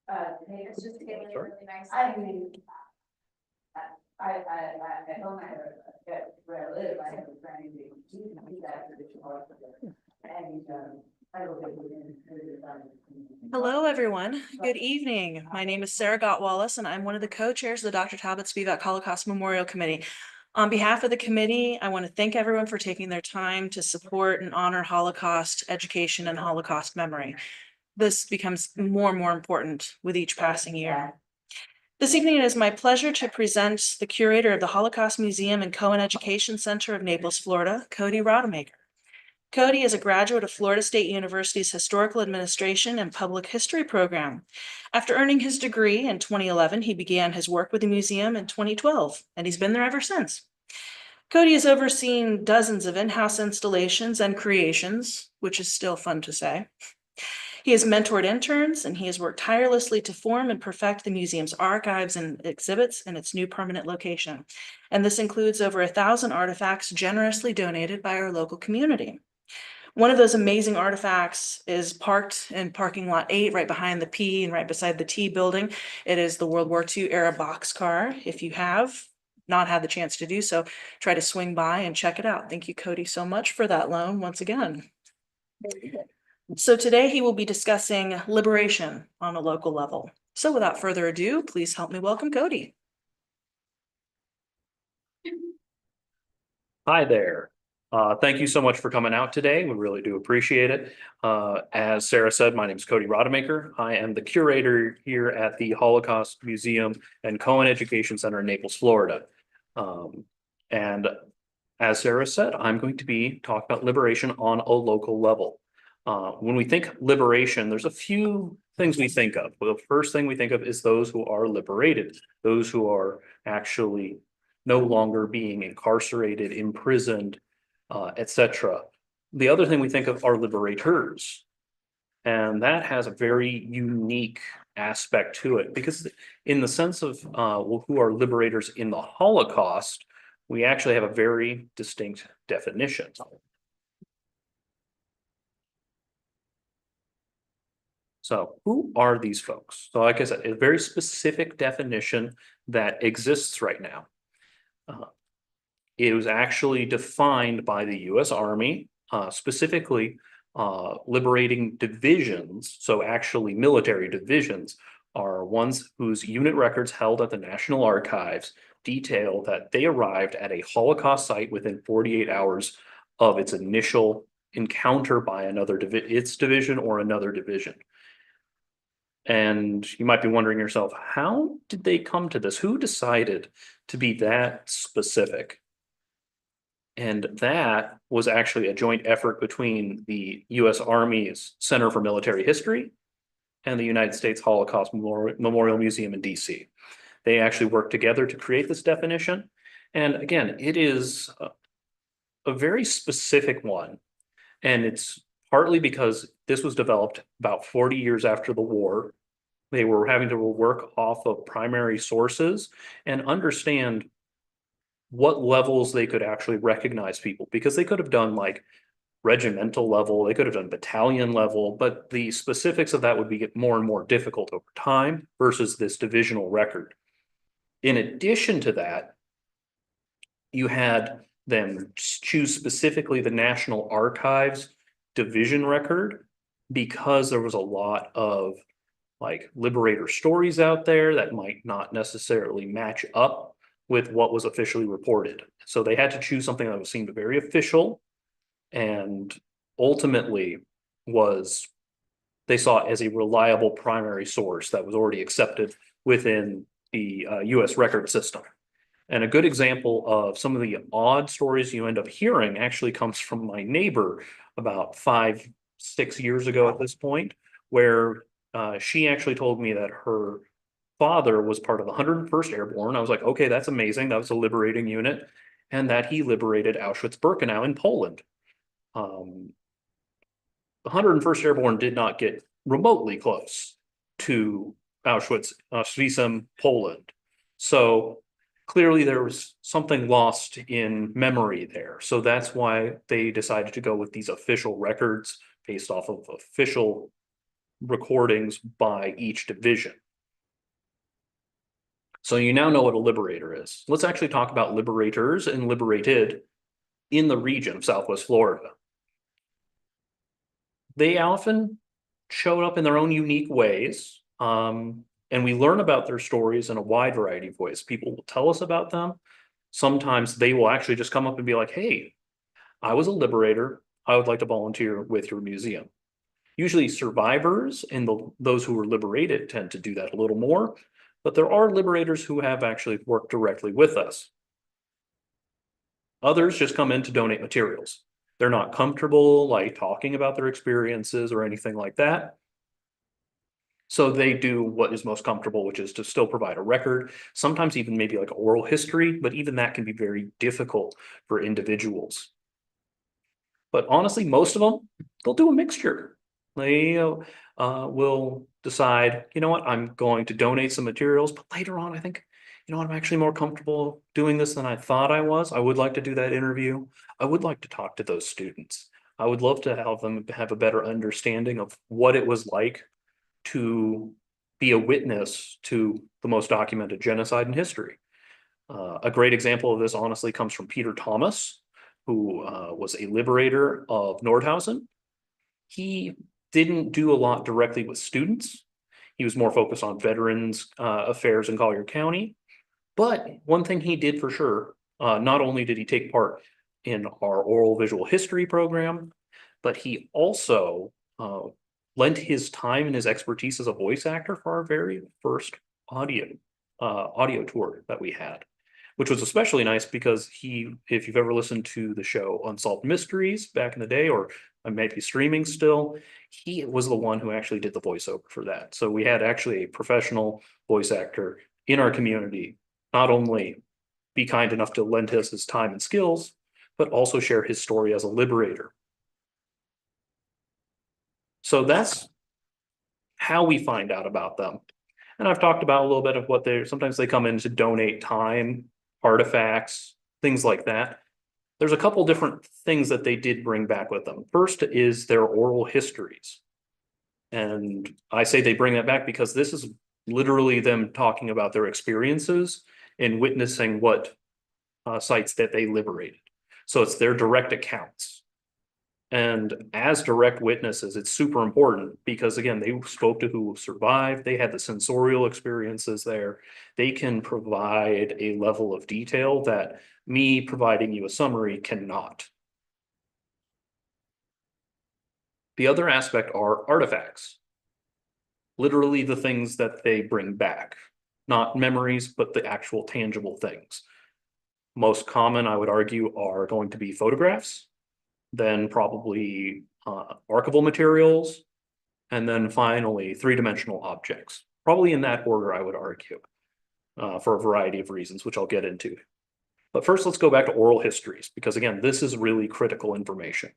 Hey, it's just getting Sure. really nice. I mean, I told my, where I live, I have a friend who do that traditional. And, I will Hello, everyone. Good evening. My name is Sarah Gottwallace, and I'm one of the co-chairs of the Dr. Talbot Spivak Holocaust Memorial Committee. On behalf of the committee, I want to thank everyone for taking their time to support and honor Holocaust education and Holocaust memory. This becomes more and more important with each passing year. This evening, it is my pleasure to present the curator of the Holocaust Museum and Cohen Education Center of Naples, Florida, Cody Rademacher. Cody is a graduate of Florida State University's Historical Administration and Public History program. After earning his degree in 2011, he began his work with the museum in 2012, and he's been there ever since. Cody has overseen dozens of in-house installations and creations, which is still fun to say. He has mentored interns, and he has worked tirelessly to form and perfect the museum's archives and exhibits in its new permanent location. And this includes over 1,000 artifacts generously donated by our local community. One of those amazing artifacts is parked in parking lot 8, right behind the P and right beside the T building. It is the World War II era boxcar. If you have not had the chance to do so, try to swing by and check it out. Thank you, Cody, so much for that loan once again. So today he will be discussing liberation on a local level. So without further ado, please help me welcome Cody. Hi there. Thank you so much for coming out today. We really do appreciate it. As Sarah said, my name is Cody Rademacher. I am the curator here at the Holocaust Museum and Cohen Education Center in Naples, Florida. And as Sarah said, I'm going to be talking about liberation on a local level. When we think liberation, there's a few things we think of. Well, the first thing we think of is those who are liberated, those who are actually no longer being incarcerated, imprisoned, etc. The other thing we think of are liberators. And that has a very unique aspect to it because in the sense of who are liberators in the Holocaust, we actually have a very distinct definition. So who are these folks? So like I said, a very specific definition that exists right now. It was actually defined by the US Army, specifically liberating divisions. So actually military divisions are ones whose unit records held at the National Archives detail that they arrived at a Holocaust site within 48 hours of its initial encounter by its division or another division. And you might be wondering yourself, how did they come to this? Who decided to be that specific? And that was actually a joint effort between the US Army's Center for Military History and the United States Holocaust Memorial Museum in DC. They actually worked together to create this definition. And again, it is a very specific one. And it's partly because this was developed about 40 years after the war. They were having to work off of primary sources and understand what levels they could actually recognize people, because they could have done like regimental level, they could have done battalion level, but the specifics of that would be more and more difficult over time versus this divisional record. In addition to that, you had them choose specifically the National Archives division record because there was a lot of like liberator stories out there that might not necessarily match up with what was officially reported. So they had to choose something that seemed very official and ultimately was they saw as a reliable primary source that was already accepted within the US record system. And a good example of some of the odd stories you end up hearing actually comes from my neighbor about 5, 6 years ago at this point, where she actually told me that her father was part of the 101st Airborne. I was like, okay, that's amazing. That was a liberating unit. And that he liberated Auschwitz-Birkenau in Poland. The 101st Airborne did not get remotely close to Auschwitz, Poland. So clearly there was something lost in memory there. So that's why they decided to go with these official records based off of official recordings by each division. So you now know what a liberator is. Let's actually talk about liberators and liberated in the region of Southwest Florida. They often showed up in their own unique ways. And we learn about their stories in a wide variety of ways. People will tell us about them. Sometimes they will actually just come up and be like, hey, I was a liberator. I would like to volunteer with your museum. Usually survivors and those who were liberated tend to do that a little more, but there are liberators who have actually worked directly with us. Others just come in to donate materials. They're not comfortable like talking about their experiences or anything like that. So they do what is most comfortable, which is to still provide a record, sometimes even maybe like oral history, but even that can be very difficult for individuals. But honestly, most of them, they'll do a mixture. They will decide, you know what, I'm going to donate some materials, but later on, I think, you know what, I'm actually more comfortable doing this than I thought I was. I would like to do that interview. I would like to talk to those students. I would love to have them have a better understanding of what it was like to be a witness to the most documented genocide in history. A great example of this honestly comes from Peter Thomas, who was a liberator of Nordhausen. He didn't do a lot directly with students. He was more focused on veterans affairs in Collier County. But one thing he did for sure, not only did he take part in our oral visual history program, but he also lent his time and his expertise as a voice actor for our very first audio tour that we had, which was especially nice because if you've ever listened to the show Unsolved Mysteries back in the day, or I might be streaming still, he was the one who actually did the voiceover for that. So we had actually a professional voice actor in our community, not only be kind enough to lend us his time and skills, but also share his story as a liberator. So that's how we find out about them. And I've talked about a little bit of what sometimes they come in to donate time, artifacts, things like that. There's a couple different things that they did bring back with them. First is their oral histories. And I say they bring that back because this is literally them talking about their experiences and witnessing what sites that they liberated. So it's their direct accounts. And as direct witnesses, it's super important because, again, they spoke to who survived. They had the sensorial experiences there. They can provide a level of detail that me providing you a summary cannot. The other aspect are artifacts. Literally the things that they bring back, not memories, but the actual tangible things. Most common, I would argue, are going to be photographs, then probably archival materials, and then finally three-dimensional objects. Probably in that order, I would argue, for a variety of reasons, which I'll get into. But first, let's go back to oral histories, because again, this is really critical information.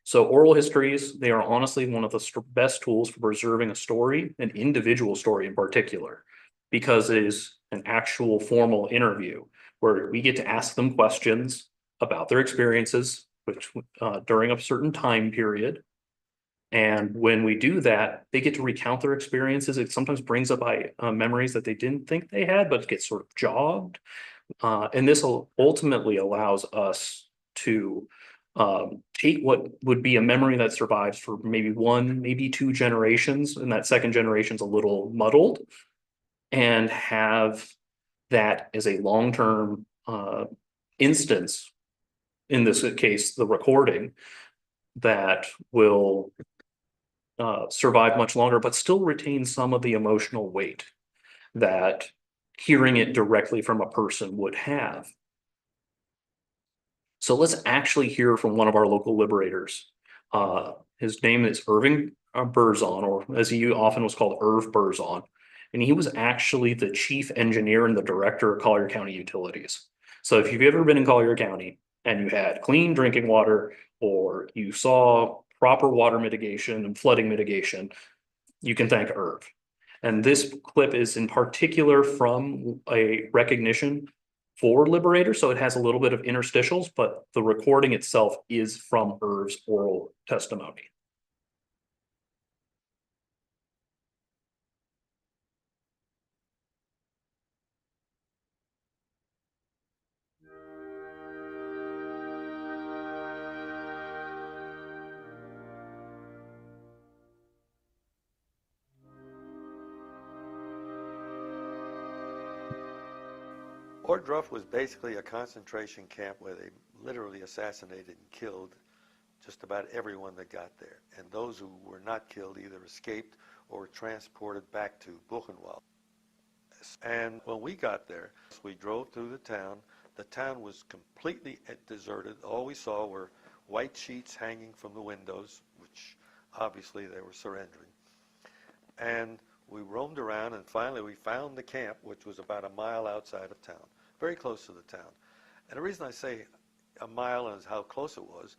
So oral histories, they are honestly one of the best tools for preserving a story, an individual story in particular, because it is an actual formal interview where we get to ask them questions about their experiences, which during a certain time period. And when we do that, they get to recount their experiences. It sometimes brings up memories that they didn't think they had, but gets sort of jogged. And this ultimately allows us to take what would be a memory that survives for maybe one, maybe two generations, and that second generation's a little muddled, and have that as a long-term instance, in this case, the recording, that will survive much longer, but still retain some of the emotional weight that hearing it directly from a person would have. So let's actually hear from one of our local liberators. His name is Irving Burzon, or as he often was called, Irv Burzon. And he was actually the chief engineer and the director of Collier County Utilities. So if you've ever been in Collier County and you had clean drinking water, or you saw proper water mitigation and flooding mitigation, you can thank Irv. And this clip is in particular from a recognition for Liberator, so it has a little bit of interstitials, but the recording itself is from Irv's oral testimony. Ohrdruf was basically a concentration camp where they literally assassinated and killed just about everyone that got there. And those who were not killed either escaped or were transported back to Buchenwald. And when we got there, we drove through the town. The town was completely deserted. All we saw were white sheets hanging from the windows, which obviously they were surrendering. And we roamed around, and finally we found the camp, which was about a mile outside of town, very close to the town. And the reason I say a mile and how close it was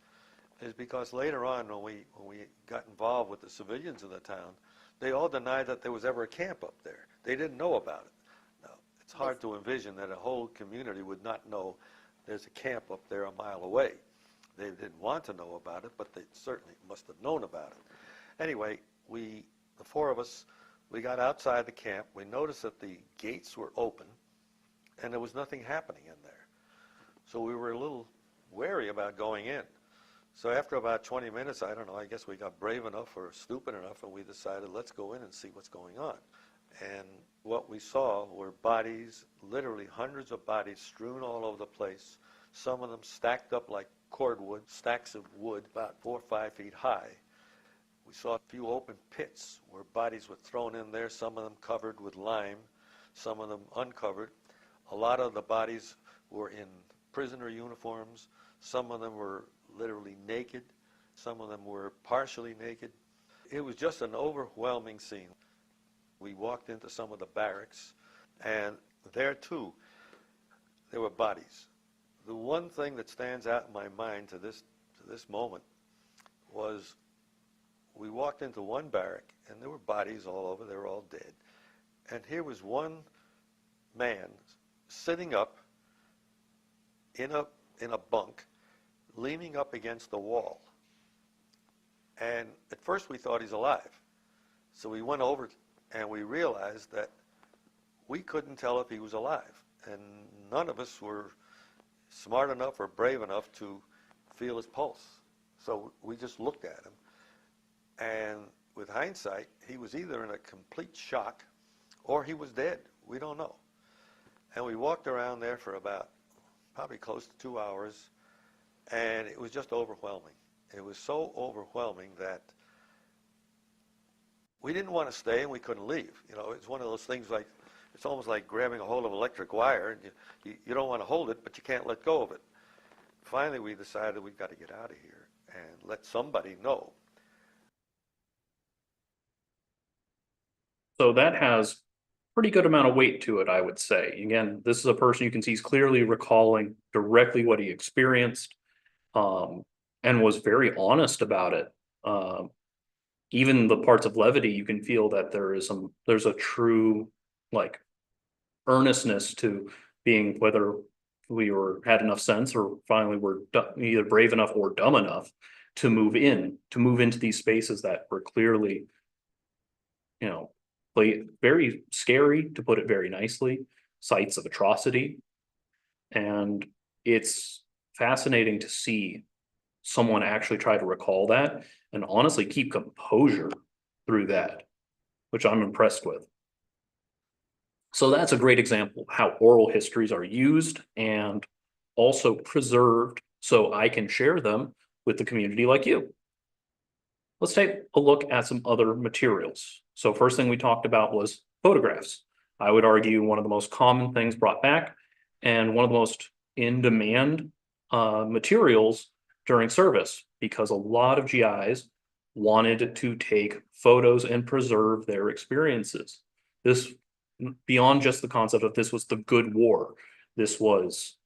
is because later on, when we got involved with the civilians of the town, they all denied that there was ever a camp up there. They didn't know about it. Now, it's hard to envision that a whole community would not know there's a camp up there a mile away. They didn't want to know about it, but they certainly must have known about it. Anyway, the four of us, we got outside the camp. We noticed that the gates were open, and there was nothing happening in there. So we were a little wary about going in. So after about 20 minutes, I don't know, I guess we got brave enough or stupid enough, and we decided, let's go in and see what's going on. And what we saw were bodies, literally hundreds of bodies strewn all over the place, some of them stacked up like cordwood, stacks of wood about 4 or 5 feet high. We saw a few open pits where bodies were thrown in there, some of them covered with lime, some of them uncovered. A lot of the bodies were in prisoner uniforms. Some of them were literally naked. Some of them were partially naked. It was just an overwhelming scene. We walked into some of the barracks, and there too, there were bodies. The one thing that stands out in my mind to this moment was we walked into one barrack, and there were bodies all over. They were all dead. And here was one man sitting up in a bunk, leaning up against the wall. And at first we thought he's alive. So we went over and we realized that we couldn't tell if he was alive. And none of us were smart enough or brave enough to feel his pulse. So we just looked at him. And with hindsight, he was either in a complete shock or he was dead. We don't know. And we walked around there for about probably close to 2 hours, and it was just overwhelming. It was so overwhelming that we didn't want to stay and we couldn't leave. You know, it's one of those things like, it's almost like grabbing a hold of electric wire, and you don't want to hold it, but you can't let go of it. Finally, we decided we've got to get out of here and let somebody know. So that has pretty good amount of weight to it, I would say. Again, this is a person you can see is clearly recalling directly what he experienced, and was very honest about it. Even the parts of levity, you can feel that there's a true like earnestness to being, whether we had enough sense or finally were either brave enough or dumb enough to move into these spaces that were clearly, very scary, to put it very nicely, sites of atrocity. And it's fascinating to see someone actually try to recall that and honestly keep composure through that, which I'm impressed with. So that's a great example of how oral histories are used and also preserved so I can share them with the community like you. Let's take a look at some other materials. So first thing we talked about was photographs. I would argue one of the most common things brought back and one of the most in-demand materials during service, because a lot of GIs wanted to take photos and preserve their experiences. This, beyond just the concept of this was the good war, this was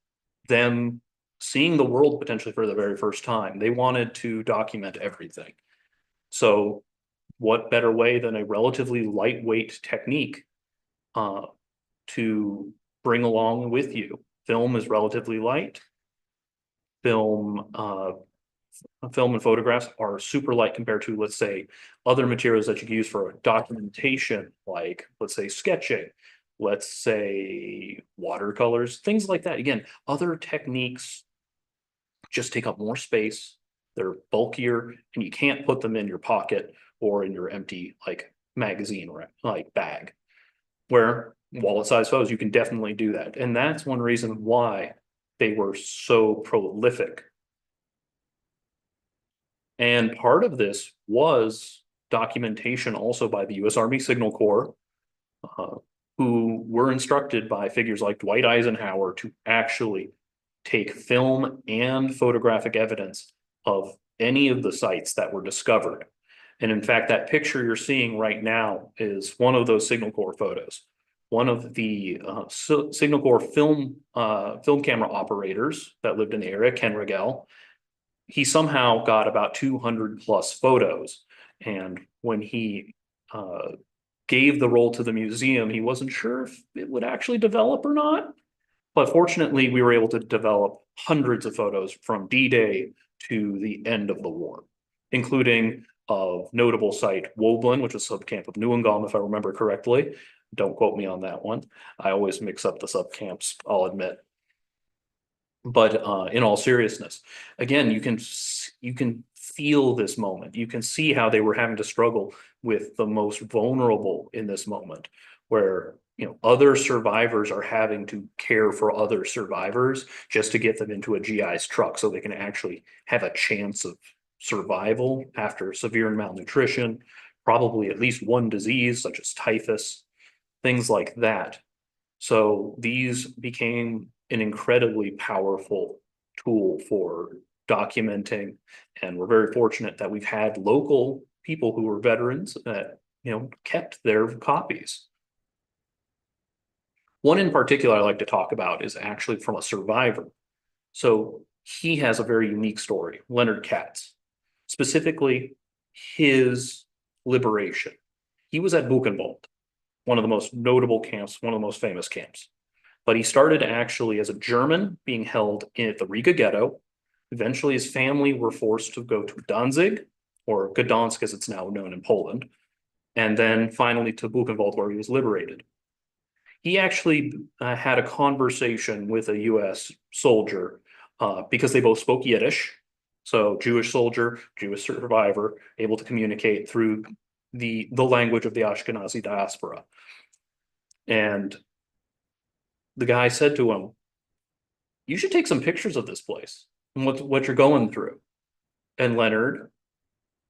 them seeing the world potentially for the very first time. They wanted to document everything. So what better way than a relatively lightweight technique to bring along with you? Film is relatively light. Film and photographs are super light compared to, let's say, other materials that you can use for documentation, like, let's say, sketching, let's say, watercolors, things like that. Again, other techniques just take up more space. They're bulkier, and you can't put them in your pocket or in your empty, like, magazine or like bag. Where wallet-sized photos, you can definitely do that. And that's one reason why they were so prolific. And part of this was documentation also by the US Army Signal Corps, who were instructed by figures like Dwight Eisenhower to actually take film and photographic evidence of any of the sites that were discovered. And in fact, that picture you're seeing right now is one of those Signal Corps photos. One of the Signal Corps film camera operators that lived in the area, Ken Rigel, he somehow got about 200 plus photos. And when he gave the role to the museum, he wasn't sure if it would actually develop or not. But fortunately, we were able to develop hundreds of photos from D-Day to the end of the war, including of notable site Woblin, which was subcamp of Neuengamme, if I remember correctly. Don't quote me on that one. I always mix up the subcamps, I'll admit. But in all seriousness, again, you can feel this moment. You can see how they were having to struggle with the most vulnerable in this moment, where other survivors are having to care for other survivors just to get them into a GI's truck so they can actually have a chance of survival after severe malnutrition, probably at least one disease such as typhus, things like that. So these became an incredibly powerful tool for documenting, and we're very fortunate that we've had local people who were veterans that kept their copies. One in particular I like to talk about is actually from a survivor. So he has a very unique story, Leonard Katz, specifically his liberation. He was at Buchenwald, one of the most notable camps, one of the most famous camps. But he started actually as a German being held at the Riga ghetto. Eventually his family were forced to go to Danzig, or Gdansk as it's now known in Poland, and then finally to Buchenwald where he was liberated. He actually had a conversation with a US soldier because they both spoke Yiddish. So Jewish soldier, Jewish survivor, able to communicate through the language of the Ashkenazi diaspora. And the guy said to him, "You should take some pictures of this place and what you're going through." And Leonard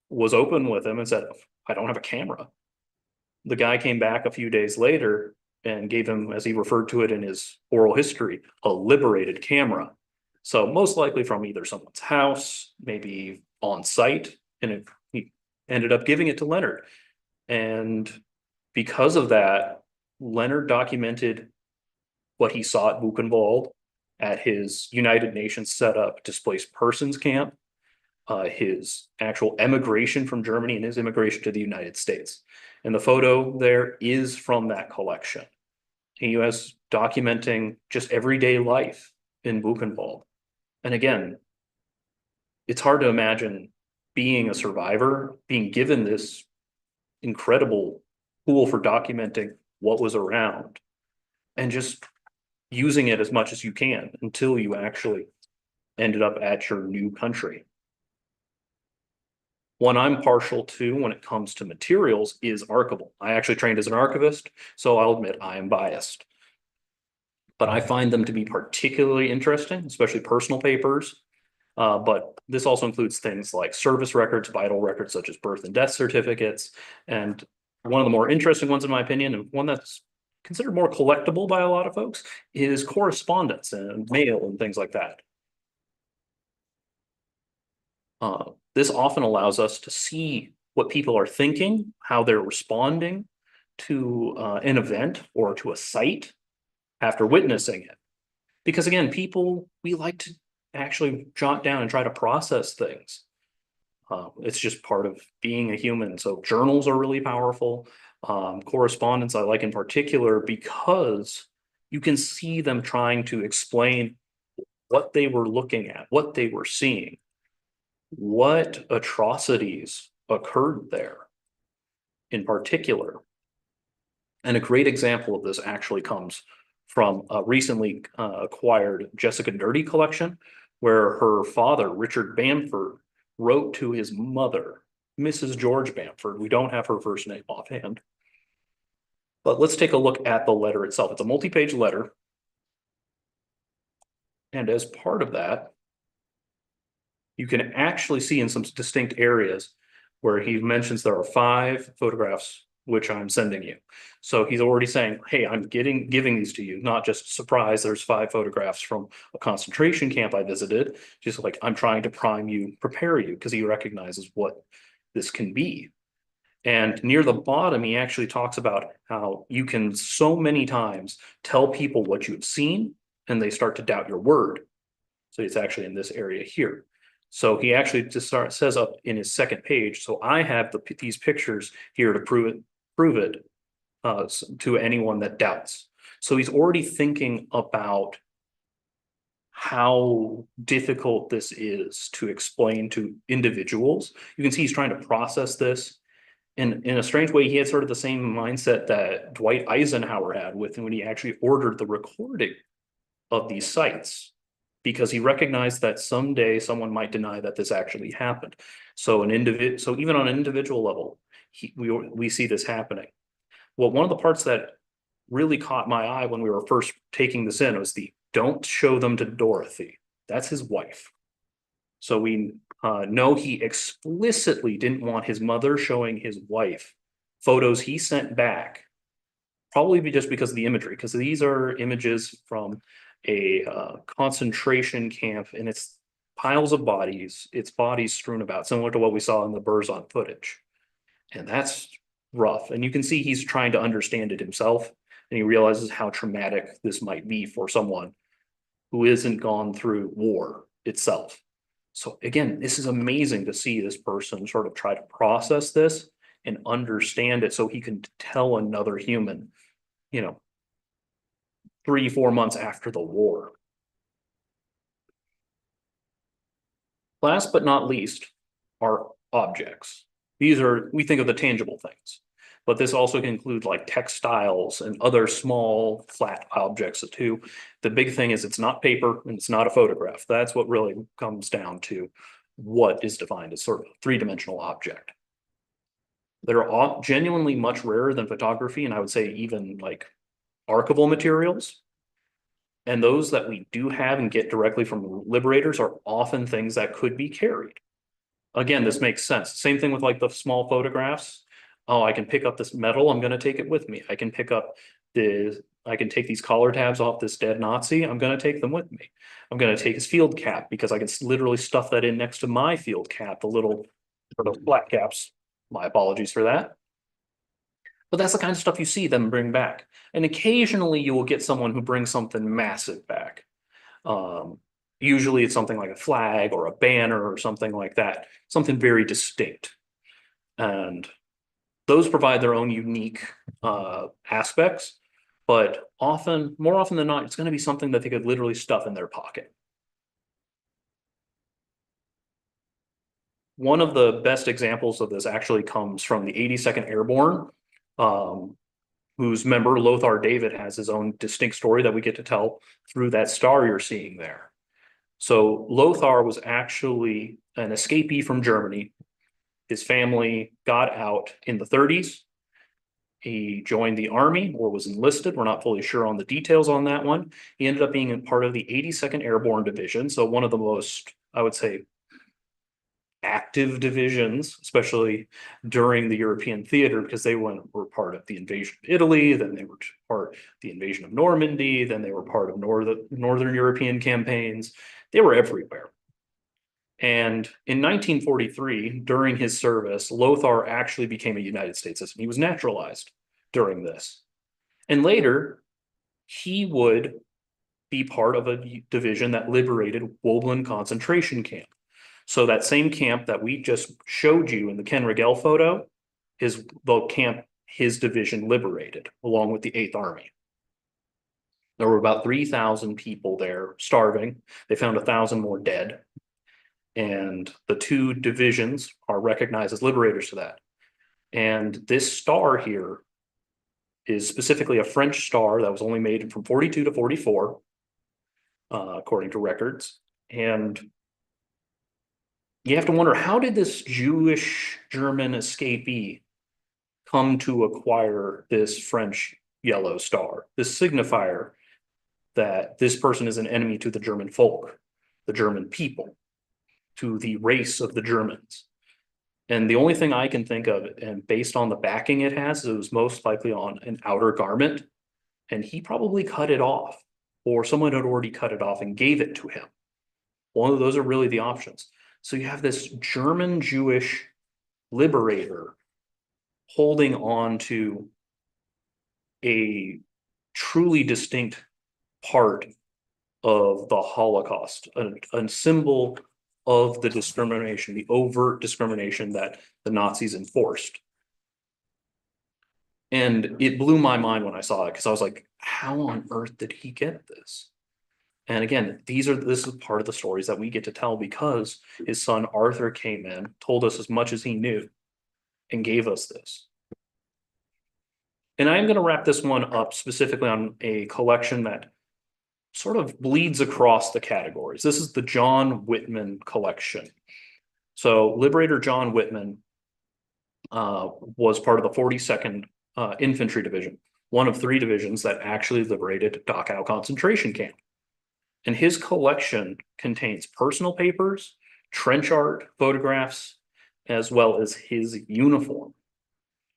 was open with him and said, "I don't have a camera." The guy came back a few days later and gave him, as he referred to it in his oral history, a liberated camera. So most likely from either someone's house, maybe on site, and he ended up giving it to Leonard. And because of that, Leonard documented what he saw at Buchenwald, at his United Nations set up displaced persons camp, his actual emigration from Germany and his immigration to the United States. And the photo there is from that collection. He was documenting just everyday life in Buchenwald. And again, it's hard to imagine being a survivor, being given this incredible tool for documenting what was around and just using it as much as you can until you actually ended up at your new country. One I'm partial to when it comes to materials is archival. I actually trained as an archivist, so I'll admit I am biased. But I find them to be particularly interesting, especially personal papers. But this also includes things like service records, vital records such as birth and death certificates. And one of the more interesting ones, in my opinion, and one that's considered more collectible by a lot of folks, is correspondence and mail and things like that. This often allows us to see what people are thinking, how they're responding to an event or to a site after witnessing it. Because again, people, we like to actually jot down and try to process things. It's just part of being a human. So journals are really powerful. Correspondence I like in particular because you can see them trying to explain what they were looking at, what they were seeing, what atrocities occurred there in particular. And a great example of this actually comes from a recently acquired Jessica Nerdy collection, where her father, Richard Bamford, wrote to his mother, Mrs. George Bamford. We don't have her first name offhand. But let's take a look at the letter itself. It's a multi-page letter. And as part of that, you can actually see in some distinct areas where he mentions there are 5 photographs which I'm sending you. So he's already saying, hey, I'm giving these to you, not just surprise, there's 5 photographs from a concentration camp I visited. Just like, I'm trying to prime you, prepare you, because he recognizes what this can be. And near the bottom, he actually talks about how you can so many times tell people what you have seen and they start to doubt your word. So it's actually in this area here. So he actually just says up in his second page, so I have these pictures here to prove it to anyone that doubts. So he's already thinking about how difficult this is to explain to individuals. You can see he's trying to process this. In a strange way, he had sort of the same mindset that Dwight Eisenhower had with when he actually ordered the recording of these sites, because he recognized that someday someone might deny that this actually happened. So even on an individual level, we see this happening. Well, one of the parts that really caught my eye when we were first taking this in was the don't show them to Dorothy. That's his wife. So we know he explicitly didn't want his mother showing his wife photos he sent back, probably just because of the imagery, because these are images from a concentration camp, and it's piles of bodies, it's bodies strewn about, similar to what we saw in the Burzon footage. And that's rough. And you can see he's trying to understand it himself, and he realizes how traumatic this might be for someone who isn't gone through war itself. So again, this is amazing to see this person sort of try to process this and understand it so he can tell another human, 3-4 months after the war. Last but not least are objects. We think of the tangible things, but this also can include like textiles and other small flat objects too. The big thing is it's not paper and it's not a photograph. That's what really comes down to what is defined as sort of a 3-dimensional object. They're all genuinely much rarer than photography, and I would say even like archival materials. And those that we do have and get directly from liberators are often things that could be carried. Again, this makes sense. Same thing with like the small photographs. Oh, I can pick up this metal, I'm going to take it with me. I can take these collar tabs off this dead Nazi, I'm going to take them with me. I'm going to take his field cap because I can literally stuff that in next to my field cap, the little sort of flat caps. My apologies for that. But that's the kind of stuff you see them bring back. And occasionally you will get someone who brings something massive back. Usually it's something like a flag or a banner or something like that, something very distinct. And those provide their own unique aspects, but more often than not, it's going to be something that they could literally stuff in their pocket. One of the best examples of this actually comes from the 82nd Airborne, whose member Lothar David has his own distinct story that we get to tell through that star you're seeing there. So Lothar was actually an escapee from Germany. His family got out in the 30s. He joined the army or was enlisted. We're not fully sure on the details on that one. He ended up being a part of the 82nd Airborne Division. So one of the most, I would say, active divisions, especially during the European theater, because they were part of the invasion of Italy, then they were part of the invasion of Normandy, then they were part of Northern European campaigns. They were everywhere. And in 1943, during his service, Lothar actually became a United States citizen. He was naturalized during this. And later, he would be part of a division that liberated Woblin concentration camp. So that same camp that we just showed you in the Ken Rigel photo is the camp his division liberated, along with the 8th Army. There were about 3,000 people there starving. They found 1,000 more dead. And the 2 divisions are recognized as liberators to that. And this star here is specifically a French star that was only made from 42 to 44, according to records. And you have to wonder, how did this Jewish German escapee come to acquire this French yellow star, this signifier that this person is an enemy to the German folk, the German people, to the race of the Germans. And the only thing I can think of, and based on the backing it has, it was most likely on an outer garment, and he probably cut it off, or someone had already cut it off and gave it to him. One of those are really the options. So you have this German Jewish liberator holding on to a truly distinct part of the Holocaust, a symbol of the discrimination, the overt discrimination that the Nazis enforced. And it blew my mind when I saw it, because I was like, how on earth did he get this? And again, this is part of the stories that we get to tell, because his son Arthur came in, told us as much as he knew, and gave us this. And I'm going to wrap this one up specifically on a collection that sort of bleeds across the categories. This is the John Whitman collection. So Liberator John Whitman was part of the 42nd Infantry Division, one of 3 divisions that actually liberated Dachau concentration camp. And his collection contains personal papers, trench art, photographs, as well as his uniform.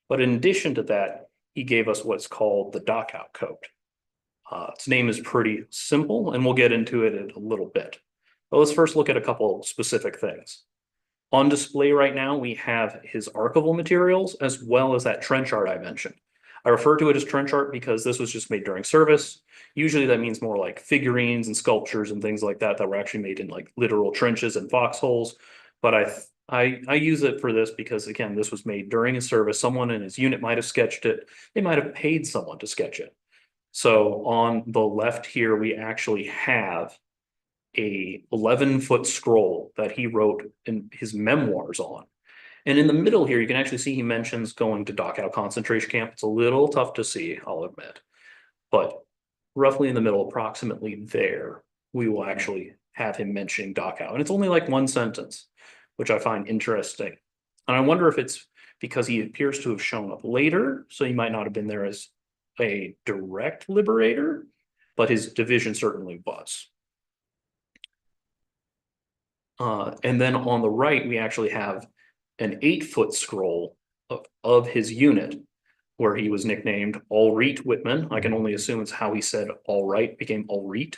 But in addition to that, he gave us what's called the Dachau coat. Its name is pretty simple, and we'll get into it in a little bit. But let's first look at a couple specific things. On display right now, we have his archival materials as well as that trench art I mentioned. I refer to it as trench art because this was just made during service. Usually that means more like figurines and sculptures and things like that were actually made in like literal trenches and foxholes. But I use it for this because, again, this was made during his service. Someone in his unit might have sketched it. They might have paid someone to sketch it. So on the left here, we actually have a 11-foot scroll that he wrote in his memoirs on. And in the middle here, you can actually see he mentions going to Dachau concentration camp. It's a little tough to see, I'll admit. But roughly in the middle, approximately there, we will actually have him mentioning Dachau. And it's only like 1 sentence, which I find interesting. And I wonder if it's because he appears to have shown up later, so he might not have been there as a direct liberator, but his division certainly was. And then on the right, we actually have an 8-foot scroll of his unit, where he was nicknamed Allreet Whitman. I can only assume it's how he said all right became Allreet.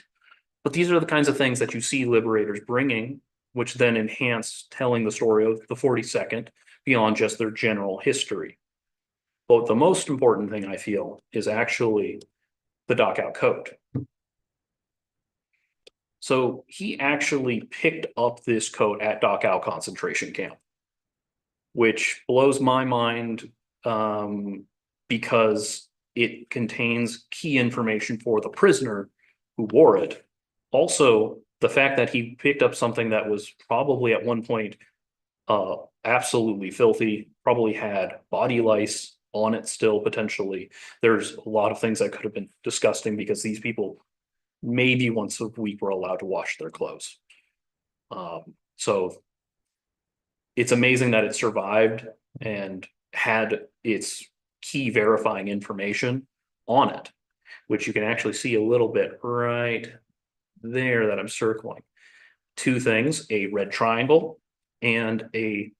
But these are the kinds of things that you see liberators bringing, which then enhance telling the story of the 42nd beyond just their general history. But the most important thing I feel is actually the Dachau coat. So he actually picked up this coat at Dachau concentration camp, which blows my mind because it contains key information for the prisoner who wore it. Also, the fact that he picked up something that was probably at one point absolutely filthy, probably had body lice on it still potentially. There's a lot of things that could have been disgusting because these people maybe once a week were allowed to wash their clothes. So it's amazing that it survived and had its key verifying information on it, which you can actually see a little bit right there that I'm circling. 2 things, a red triangle and a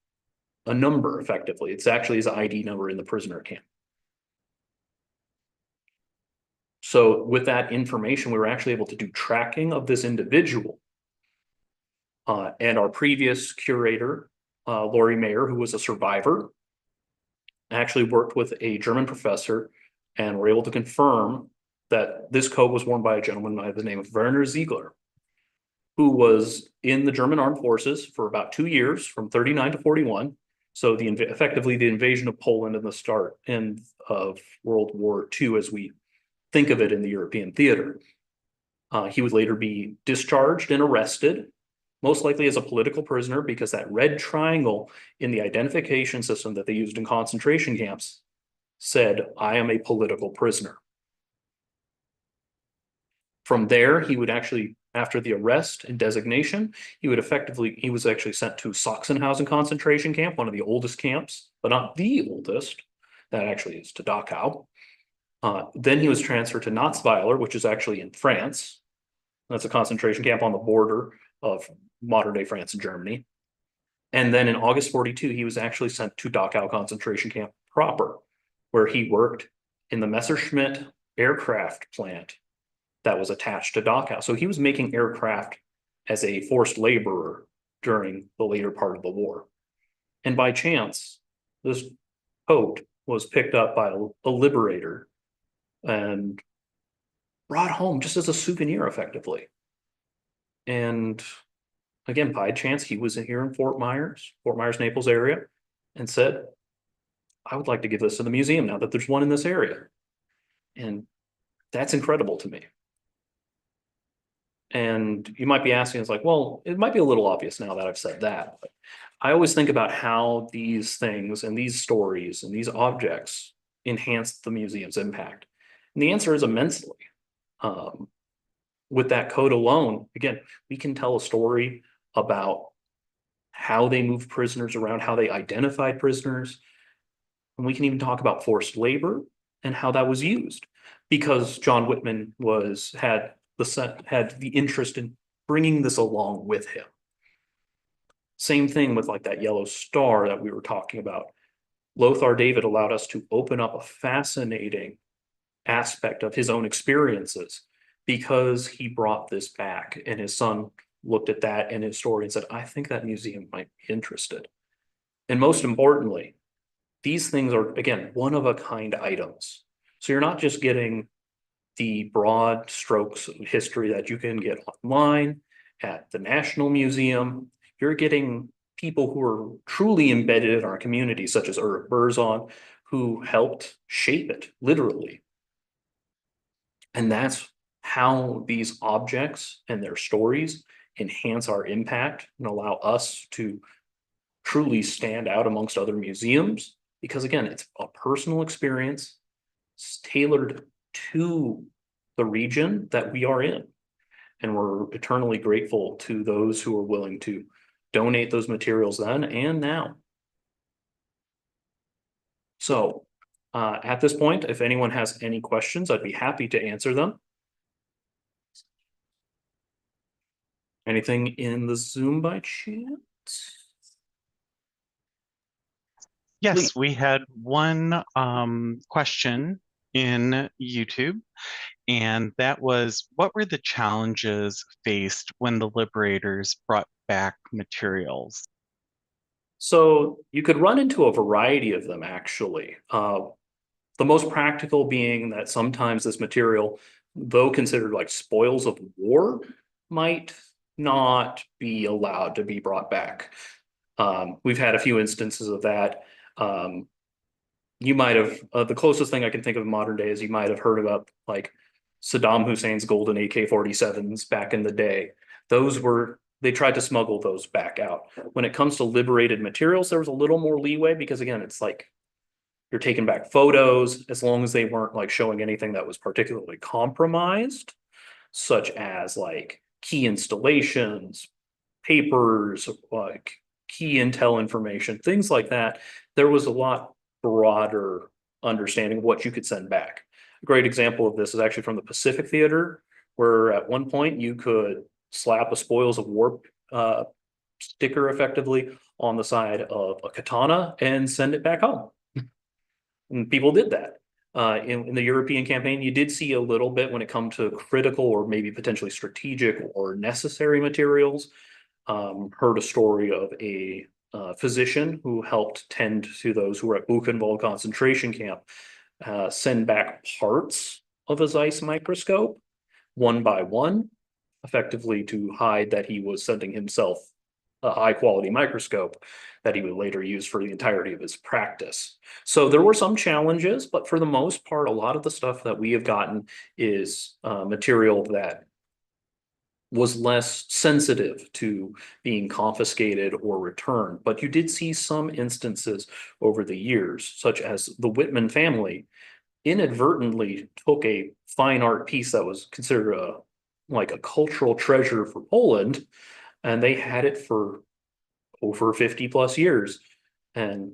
number, effectively. It's actually his ID number in the prisoner camp. So with that information, we were actually able to do tracking of this individual. And our previous curator, Lori Mayer, who was a survivor, actually worked with a German professor and were able to confirm that this coat was worn by a gentleman by the name of Werner Ziegler, who was in the German armed forces for about 2 years, from 39 to 41. So effectively the invasion of Poland and the start of World War II as we think of it in the European theater. He would later be discharged and arrested, most likely as a political prisoner, because that red triangle in the identification system that they used in concentration camps said, "I am a political prisoner." From there, he would actually, after the arrest and designation, he was actually sent to Sachsenhausen concentration camp, one of the oldest camps, but not the oldest. That actually is to Dachau. Then he was transferred to Natzweiler, which is actually in France. That's a concentration camp on the border of modern day France and Germany. And then in August 42, he was actually sent to Dachau concentration camp proper, where he worked in the Messerschmitt aircraft plant that was attached to Dachau. So he was making aircraft as a forced laborer during the later part of the war. And by chance, this coat was picked up by a liberator and brought home just as a souvenir, effectively. And again, by chance, he was here in Fort Myers, Naples area, and said, I would like to give this to the museum now that there's one in this area. And that's incredible to me. And you might be asking, it's like, well, it might be a little obvious now that I've said that. But I always think about how these things and these stories and these objects enhance the museum's impact. And the answer is immensely. With that code alone, again, we can tell a story about how they moved prisoners around, how they identified prisoners. And we can even talk about forced labor and how that was used, because John Whitman had the interest in bringing this along with him. Same thing with like that yellow star that we were talking about. Lothar David allowed us to open up a fascinating aspect of his own experiences because he brought this back, and his son looked at that in his story and said, I think that museum might be interested. And most importantly, these things are, again, one-of-a-kind items. So you're not just getting the broad strokes of history that you can get online at the National Museum. You're getting people who are truly embedded in our community, such as Ulrich Burzon, who helped shape it, literally. And that's how these objects and their stories enhance our impact and allow us to truly stand out amongst other museums. Because again, it's a personal experience. It's tailored to the region that we are in. And we're eternally grateful to those who are willing to donate those materials then and now. So at this point, if anyone has any questions, I'd be happy to answer them. Anything in the Zoom by chance? Yes, Please. we had one question in YouTube, and that was, what were the challenges faced when the liberators brought back materials? So you could run into a variety of them, actually. The most practical being that sometimes this material, though considered like spoils of war, might not be allowed to be brought back. We've had a few instances of that. You might have, the closest thing I can think of in modern day is you might have heard about like Saddam Hussein's golden AK-47s back in the day. They tried to smuggle those back out. When it comes to liberated materials, there was a little more leeway because again, it's like you're taking back photos as long as they weren't like showing anything that was particularly compromised, such as like key installations, papers, like key intel information, things like that. There was a lot broader understanding of what you could send back. A great example of this is actually from the Pacific Theater, where at one point you could slap a spoils of war sticker effectively on the side of a katana and send it back home. And people did that. In the European campaign, you did see a little bit when it comes to critical or maybe potentially strategic or necessary materials. Heard a story of a physician who helped tend to those who were at Buchenwald concentration camp, send back parts of a Zeiss microscope, one by one, effectively to hide that he was sending himself a high quality microscope that he would later use for the entirety of his practice. So there were some challenges, but for the most part, a lot of the stuff that we have gotten is material that was less sensitive to being confiscated or returned. But you did see some instances over the years, such as the Whitman family inadvertently took a fine art piece that was considered like a cultural treasure for Poland, and they had it for over 50 plus years. And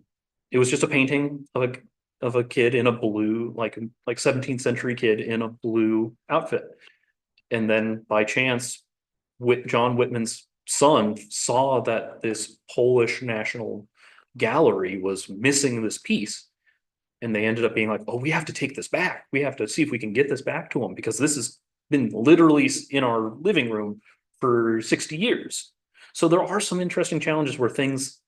it was just a painting of of a kid in a blue, like 17th century kid in a blue outfit. And then by chance, John Whitman's son saw that this Polish National Gallery was missing this piece. And they ended up being like, oh, we have to take this back. We have to see if we can get this back to him because this has been literally in our living room for 60 years. So there are some interesting challenges where things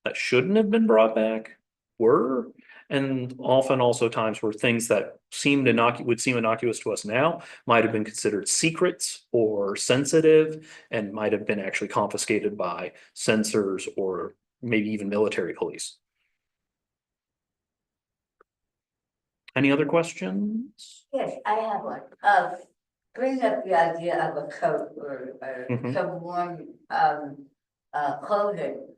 that shouldn't have been brought back were, and often also times where things that would seem innocuous to us now might have been considered secrets or sensitive and might have been actually confiscated by censors or maybe even military police. Any other questions? Yes, I have one. Bring up the idea of a coat or Mhm. some warm, clothing.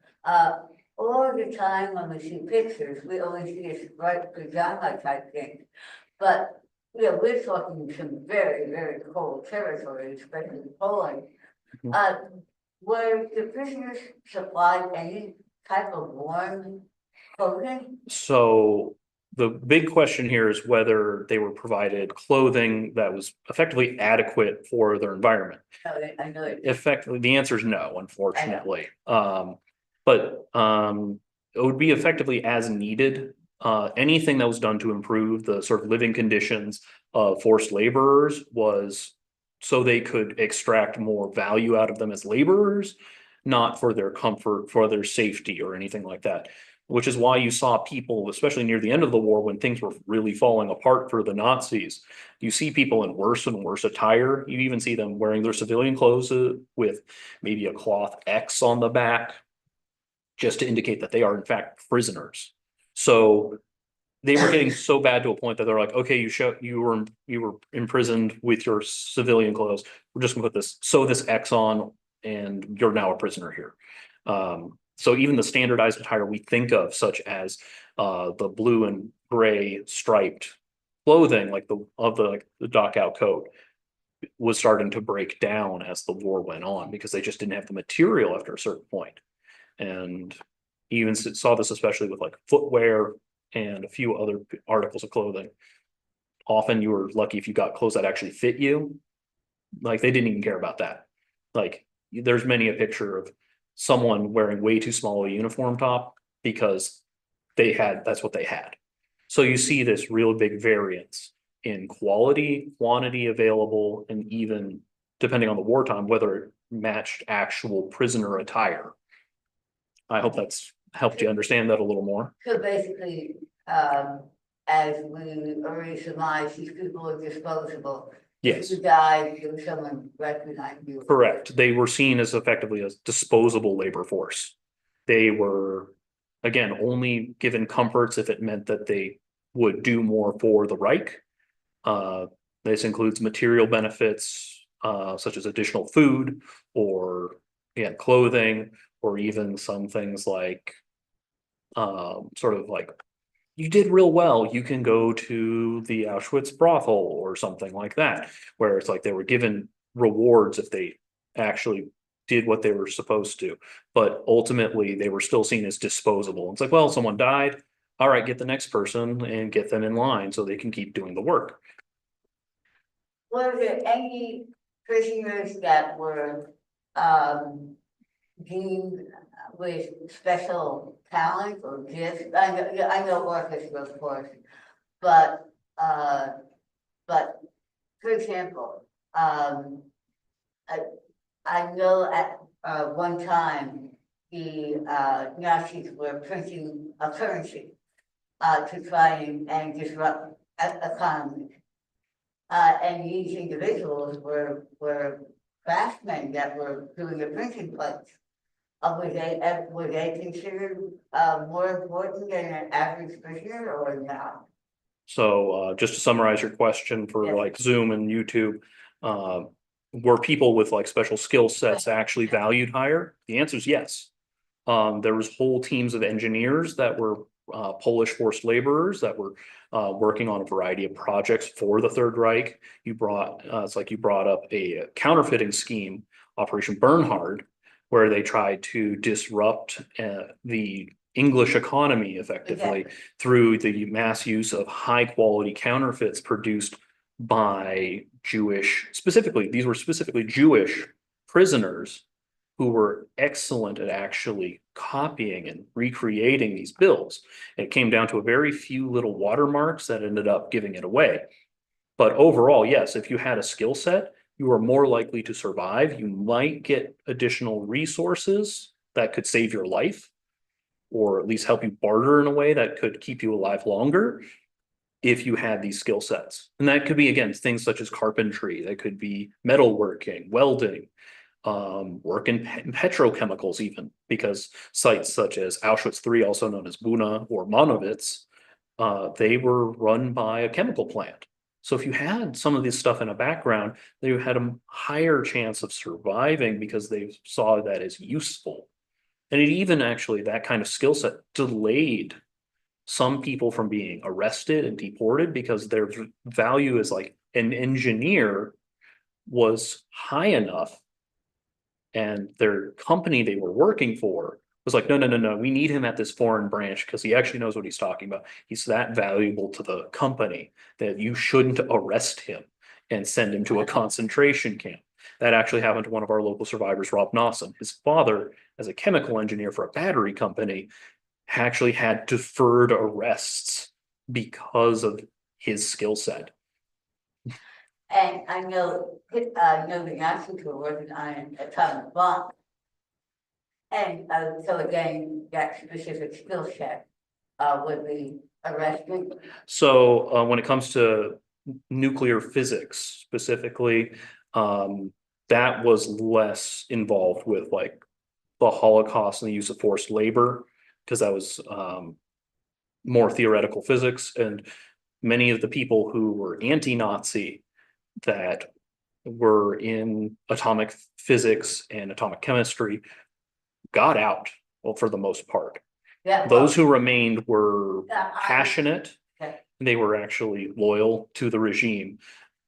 All the time when we see pictures, we always see a striped pajama type thing. But, we're talking some very, very cold territory, especially Poland. Mhm. Were the prisoners supplied any type of warm clothing? So the big question here is whether they were provided clothing that was effectively adequate for their environment. I know it. Effectively, the answer is no, unfortunately. But it would be effectively as needed. Anything that was done to improve the sort of living conditions of forced laborers was so they could extract more value out of them as laborers, not for their comfort, for their safety or anything like that. Which is why you saw people, especially near the end of the war, when things were really falling apart for the Nazis, you see people in worse and worse attire. You even see them wearing their civilian clothes with maybe a cloth X on the back, just to indicate that they are in fact prisoners. So they were getting so bad to a point that they're like, okay, you were imprisoned with your civilian clothes. We're just gonna sew this X on, and you're now a prisoner here. So even the standardized attire we think of, such as the blue and gray striped clothing, like the Dachau coat, was starting to break down as the war went on because they just didn't have the material after a certain point. And even saw this especially with like footwear and a few other articles of clothing. Often you were lucky if you got clothes that actually fit you. Like they didn't even care about that. Like there's many a picture of someone wearing way too small a uniform top because that's what they had. So you see this real big variance in quality, quantity available, and even depending on the wartime, whether it matched actual prisoner attire. I hope that's helped you understand that a little more. So basically, as we already surmised, these people are disposable. Yes. If you die, there was someone right behind you. Correct. They were seen as effectively as disposable labor force. They were, again, only given comforts if it meant that they would do more for the Reich. This includes material benefits, such as additional food or clothing, or even some things like sort of like you did real well, you can go to the Auschwitz brothel or something like that, where it's like they were given rewards if they actually did what they were supposed to. But ultimately, they were still seen as disposable. It's like, well, someone died. All right, get the next person and get them in line so they can keep doing the work. Were there any prisoners that were deemed with special talent or gifts? I know orchestra, of course, but for example, I know at one time the Nazis were printing a currency to try and disrupt economy. And these individuals were craftsmen that were doing the printing plates. Were they considered more important than an average prisoner or not? So just to summarize your question for Yes. like Zoom and YouTube, were people with like special skill sets actually valued higher? The answer is yes. There was whole teams of engineers that were Polish forced laborers that were working on a variety of projects for the Third Reich. It's like you brought up a counterfeiting scheme, Operation Bernhard, where they tried to disrupt the English economy effectively through the mass use of high quality counterfeits produced by these were specifically Jewish prisoners who were excellent at actually copying and recreating these bills. It came down to a very few little watermarks that ended up giving it away. But overall, yes, if you had a skill set, you are more likely to survive. You might get additional resources that could save your life, or at least help you barter in a way that could keep you alive longer if you had these skill sets. And that could be, again, things such as carpentry, that could be metalworking, welding, work in petrochemicals even, because sites such as Auschwitz III, also known as Buna or Monowitz, they were run by a chemical plant. So if you had some of this stuff in a background, they had a higher chance of surviving because they saw that as useful. And it even actually, that kind of skill set delayed some people from being arrested and deported because their value as like an engineer was high enough, and their company they were working for was like, no, we need him at this foreign branch because he actually knows what he's talking about. He's that valuable to the company that you shouldn't arrest him and send him to a concentration camp. That actually happened to one of our local survivors, Rob Nossen. His father, as a chemical engineer for a battery company, actually had deferred arrests because of his skill set. And I know, the Nazis were working on an atomic bomb. And so again, that specific skill set would be arrested. So when it comes to nuclear physics specifically, that was less involved with like the Holocaust and the use of forced labor, because that was more theoretical physics. And many of the people who were anti-Nazi that were in atomic physics and atomic chemistry got out, well, for the most part. Yeah, Those who remained were passionate. Okay. They were actually loyal to the regime.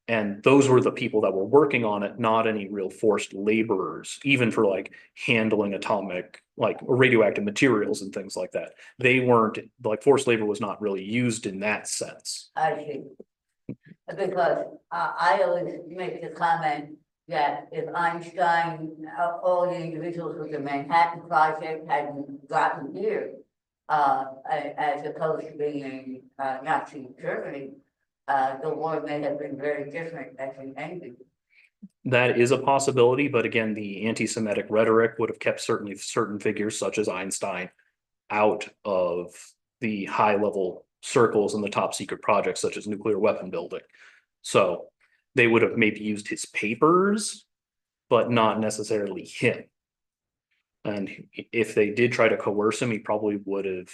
And those were the people that were working on it, not any real forced laborers, even for like handling atomic, like radioactive materials and things like that. They weren't, like, forced labor was not really used in that sense. I see. Because I always make the comment that if Einstein, all the individuals with the Manhattan Project hadn't gotten here, as opposed to being in Nazi Germany, the war may have been very different as it ended. That is a possibility, but again, the anti-Semitic rhetoric would have kept certainly certain figures such as Einstein out of the high-level circles and the top secret projects such as nuclear weapon building. So they would have maybe used his papers, but not necessarily him. And if they did try to coerce him, he probably would have,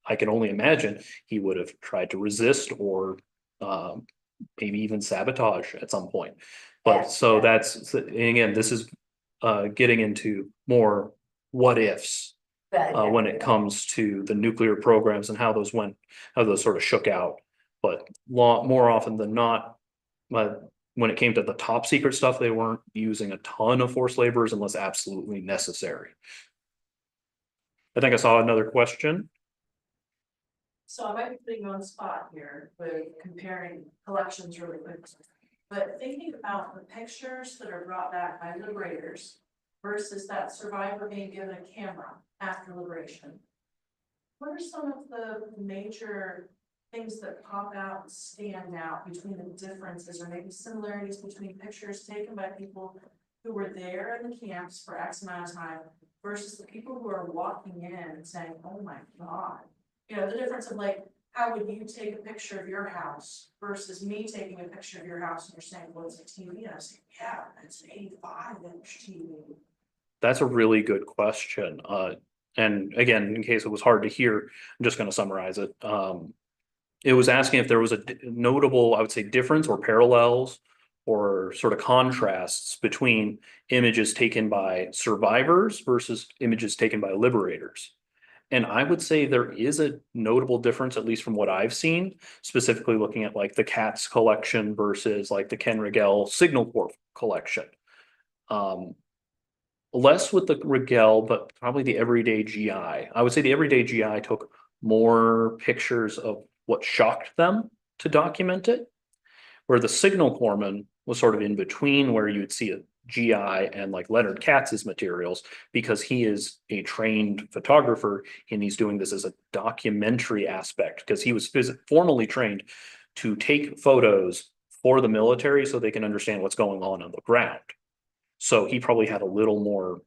I can only imagine, he would have tried to resist or maybe even sabotage at some point. But so that's, and again, this is getting into more what ifs when it comes to the nuclear programs and how those went, how those sort of shook out. But more often than not, when it came to the top secret stuff, they weren't using a ton of forced laborers unless absolutely necessary. I think I saw another question. So I might be putting you on the spot here with comparing collections really quick. But thinking about the pictures that are brought back by liberators versus that survivor being given a camera after liberation, what are some of the major things that pop out and stand out between the differences or maybe similarities between pictures taken by people who were there in the camps for X amount of time versus the people who are walking in and saying, oh my God, you know, the difference of like, how would you take a picture of your house versus me taking a picture of your house and you're saying, well, it's a TV. And I say, yeah, it's an 85-inch TV. That's a really good question. And again, in case it was hard to hear, I'm just going to summarize it. It was asking if there was a notable, I would say, difference or parallels or sort of contrasts between images taken by survivors versus images taken by liberators. And I would say there is a notable difference, at least from what I've seen, specifically looking at like the Katz collection versus like the Ken Rigel Signal Corps collection. less with the Rigel, but probably the everyday GI. I would say the everyday GI took more pictures of what shocked them to document it, where the signal corpsman was sort of in between, where you'd see a GI and like Leonard Katz's materials, because he is a trained photographer and he's doing this as a documentary aspect, because he was formally trained to take photos for the military so they can understand what's going on the ground. So he probably had a little more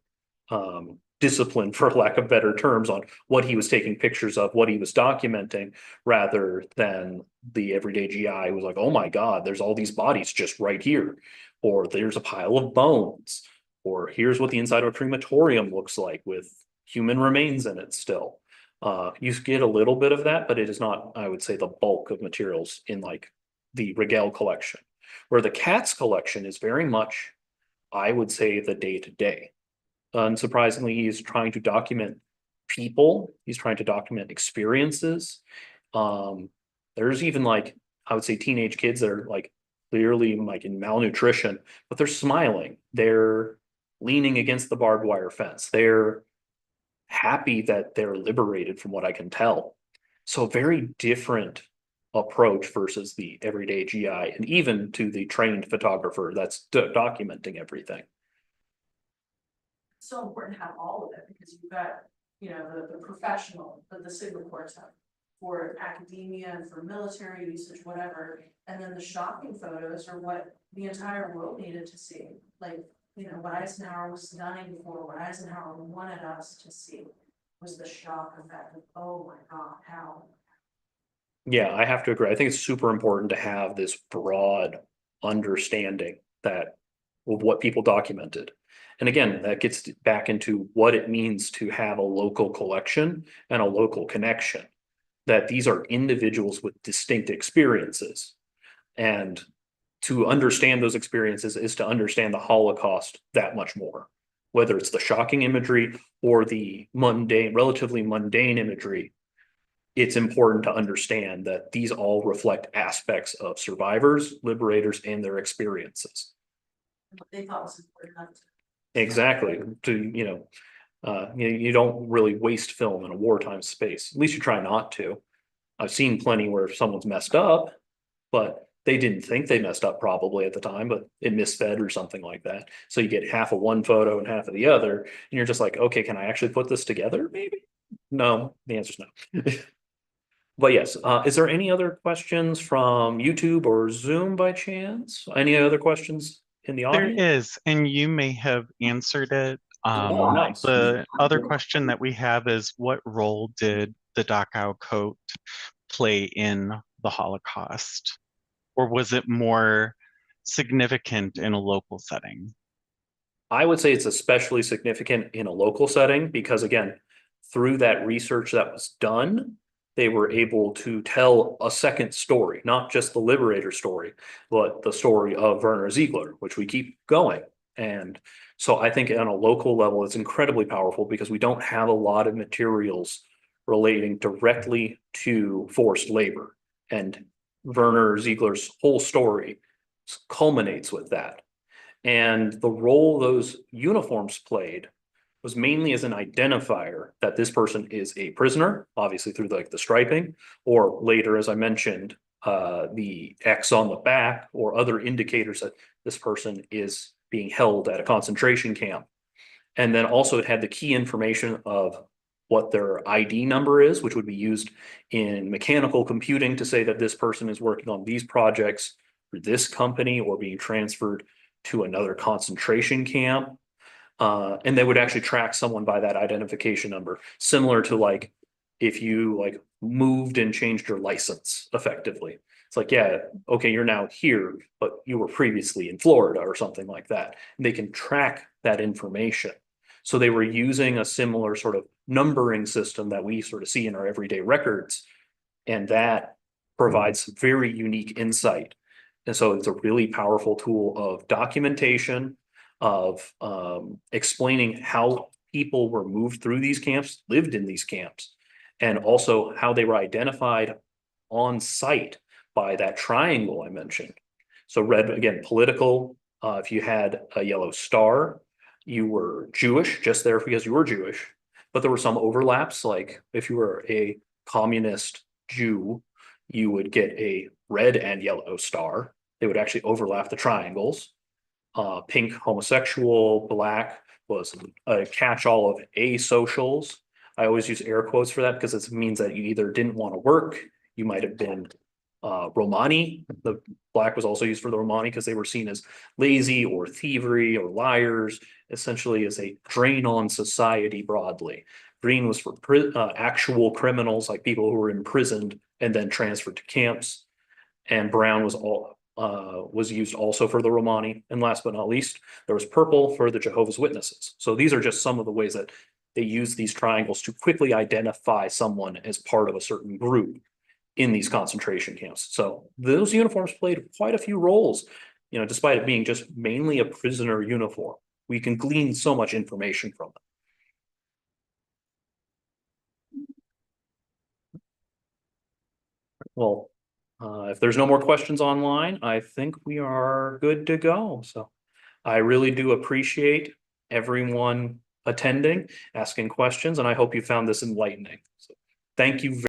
discipline, for lack of better terms, on what he was taking pictures of, what he was documenting, rather than the everyday GI who was like, oh my God, there's all these bodies just right here, or there's a pile of bones, or here's what the inside of a crematorium looks like with human remains in it still. You get a little bit of that, but it is not, I would say, the bulk of materials in like the Rigel collection, where the Katz collection is very much, I would say, the day to day. Unsurprisingly, he's trying to document people. He's trying to document experiences. There's even like, I would say, teenage kids that are like clearly like in malnutrition, but they're smiling. They're leaning against the barbed wire fence. They're happy that they're liberated, from what I can tell. So very different approach versus the everyday GI, and even to the trained photographer that's documenting everything. So important to have all of it, because you've got, the professional that the signal corps have for academia and for military usage, whatever. And then the shocking photos are what the entire world needed to see. Like, what Eisenhower was dying for, what Eisenhower wanted us to see was the shock effect of, oh my God, how? Yeah, I have to agree. I think it's super important to have this broad understanding that of what people documented. And again, that gets back into what it means to have a local collection and a local connection, that these are individuals with distinct experiences. And to understand those experiences is to understand the Holocaust that much more, whether it's the shocking imagery or the mundane, relatively mundane imagery. It's important to understand that these all reflect aspects of survivors, liberators, and their experiences. What they thought was important enough to. Exactly. You don't really waste film in a wartime space. At least you try not to. I've seen plenty where someone's messed up, but they didn't think they messed up probably at the time, but it misfed or something like that. So you get half of one photo and half of the other, and you're just like, okay, can I actually put this together? Maybe. No, the answer's no. But yes, is there any other questions from YouTube or Zoom by chance? Any other questions in the There audience? is, and you may have answered it. Oh, nice. The other question that we have is, what role did the Dachau coat play in the Holocaust? Or was it more significant in a local setting? I would say it's especially significant in a local setting because, again, through that research that was done, they were able to tell a second story, not just the Liberator story, but the story of Werner Ziegler, which we keep going. And so I think on a local level, it's incredibly powerful because we don't have a lot of materials relating directly to forced labor. And Werner Ziegler's whole story culminates with that. And the role those uniforms played was mainly as an identifier that this person is a prisoner, obviously through like the striping, or later, as I mentioned, the X on the back or other indicators that this person is being held at a concentration camp. And then also it had the key information of what their ID number is, which would be used in mechanical computing to say that this person is working on these projects for this company or being transferred to another concentration camp. And they would actually track someone by that identification number, similar to like if you like moved and changed your license effectively. It's like, yeah, okay, you're now here, but you were previously in Florida or something like that. And they can track that information. So they were using a similar sort of numbering system that we sort of see in our everyday records. And that provides very unique insight. And so it's a really powerful tool of documentation, of explaining how people were moved through these camps, lived in these camps, and also how they were identified on site by that triangle I mentioned. So red, again, political, if you had a yellow star, you were Jewish, just there because you were Jewish. But there were some overlaps, like if you were a communist Jew, you would get a red and yellow star. They would actually overlap the triangles. Pink homosexual, black was a catch-all of asocials. I always use air quotes for that because it means that you either didn't want to work, you might have been Romani. The black was also used for the Romani because they were seen as lazy or thievery or liars, essentially as a drain on society broadly. Green was for actual criminals, like people who were imprisoned and then transferred to camps. And brown was used also for the Romani. And last but not least, there was purple for the Jehovah's Witnesses. So these are just some of the ways that they use these triangles to quickly identify someone as part of a certain group in these concentration camps. So those uniforms played quite a few roles, despite it being just mainly a prisoner uniform. We can glean so much information from it. Well, if there's no more questions online, I think we are good to go. So I really do appreciate everyone attending, asking questions, and I hope you found this enlightening. So thank you.